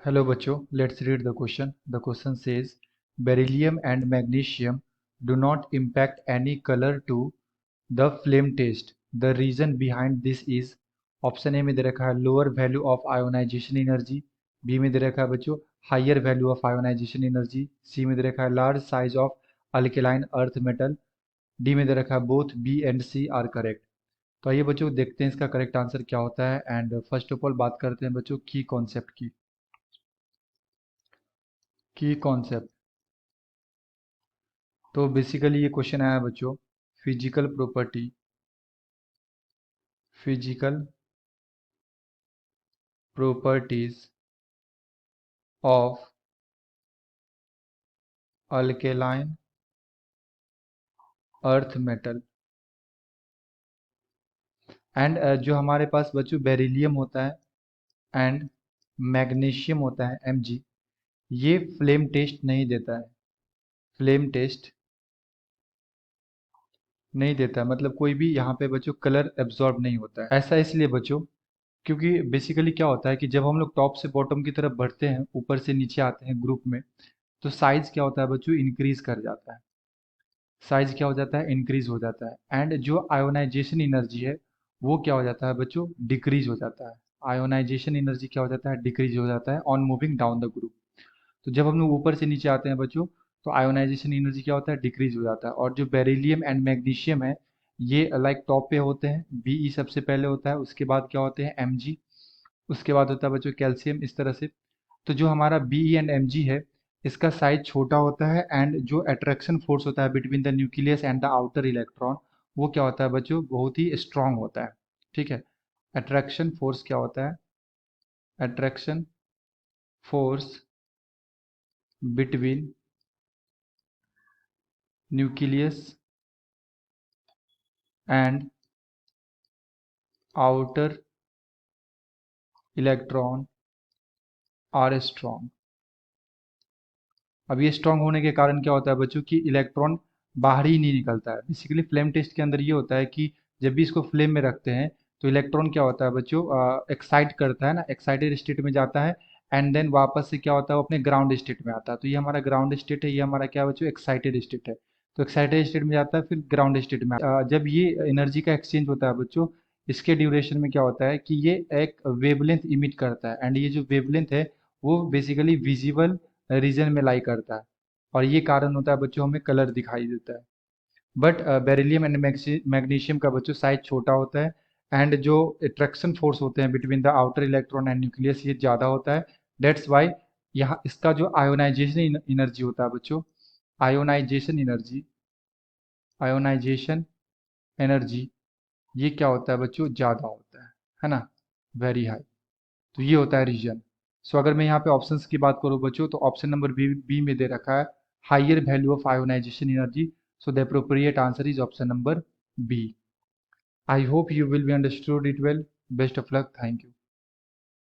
Hello बच्चों, let's read the question. The question says beryllium and magnesium do not impact any color to the flame test. The reason behind this is option A में दे रखा है lower value of ionization energy, B में दे रखा है बच्चों higher value of ionization energy, C में दे रखा है large size of alkaline earth metal, D में दे रखा है both B and C are correct. तो आइए बच्चों देखते हैं इसका करेक्ट आंसर क्या होता है। एंड फर्स्ट ऑफ ऑल बात करते हैं बच्चों की कॉन्सेप्ट की। की कॉन्सेप्ट तो बेसिकली ये क्वेश्चन आया बच्चों physical property, physical properties of alkaline earth metal. And जो हमारे पास बच्चों बेरिलियम होता है एंड मैग्नीशियम होता है Mg, ये फ्लेम टेस्ट नहीं देता है। फ्लेम टेस्ट नहीं देता है मतलब कोई भी यहाँ पे बच्चों कलर एब्जॉर्ब नहीं होता है। ऐसा इसलिए बच्चों क्योंकि बेसिकली क्या होता है कि जब हम लोग टॉप से बॉटम की तरफ बढ़ते हैं, ऊपर से नीचे आते हैं ग्रुप में, तो साइज क्या होता है बच्चों इंक्रीज कर जाता है। साइज क्या हो जाता है इंक्रीज हो जाता है। एंड जो आयोनाइजेशन एनर्जी है वो क्या हो जाता है बच्चों डिक्रीज हो जाता है। आयोनाइजेशन एनर्जी क्या हो जाता है डिक्रीज हो जाता है on moving down the group. तो जब हम लोग ऊपर से नीचे आते हैं बच्चों, तो आयोनाइजेशन एनर्जी क्या होता है डिक्रीज हो जाता है। और जो बेरिलियम एंड मैग्नीशियम है ये लाइक टॉप पे होते हैं, Be सबसे पहले होता है, उसके बाद क्या होते हैं Mg, उसके बाद होता है बच्चों कैल्शियम, इस तरह से। तो जो हमारा Be एंड Mg है इसका साइज छोटा होता है एंड जो अट्रैक्शन फोर्स होता है between the nucleus and the outer electron वो क्या होता है बच्चों बहुत ही स्ट्रांग होता है। ठीक है, अट्रैक्शन फोर्स क्या होता है, attraction force between nucleus and outer electron are strong. अब ये स्ट्रांग होने के कारण क्या होता है बच्चों कि इलेक्ट्रॉन बाहर ही नहीं निकलता है। बेसिकली फ्लेम टेस्ट के अंदर ये होता है कि जब भी इसको फ्लेम में रखते हैं तो इलेक्ट्रॉन क्या होता है बच्चों एक्साइट करता है ना, एक्साइटेड स्टेट में जाता है एंड देन वापस से क्या होता है वो अपने ग्राउंड स्टेट में आता है। तो ये हमारा ग्राउंड स्टेट है, ये हमारा क्या बच्चों एक्साइटेड स्टेट है। तो एक्साइटेड स्टेट में जाता है फिर ग्राउंड स्टेट में जब ये एनर्जी का एक्सचेंज होता है बच्चों, इसके ड्यूरेशन में क्या होता है कि ये एक वेवलेंथ इमिट करता है एंड ये जो वेवलेंथ है वो बेसिकली विजिबल रीजन में लाई करता है। और ये कारण होता है बच्चों हमें कलर दिखाई देता है। बट बेरिलियम एंड मैग्नीशियम का बच्चों साइज छोटा होता है एंड जो अट्रैक्शन फोर्स होते हैं between the outer electron and nucleus ये ज़्यादा होता है। डेट्स वाई यहाँ इसका जो आयोनाइजेशन एनर्जी होता है बच्चों, आयोनाइजेशन एनर्जी, आयोनाइजेशन एनर्जी ये क्या होता है बच्चों ज़्यादा होता है ना, वेरी हाई। तो ये होता है रीजन। सो अगर मैं यहाँ पे ऑप्शंस की बात करूँ बच्चों तो ऑप्शन नंबर बी में दे रखा है higher value of ionization energy. So the appropriate answer is option number B. I hope you will be understood it well. Best of luck. Thank you.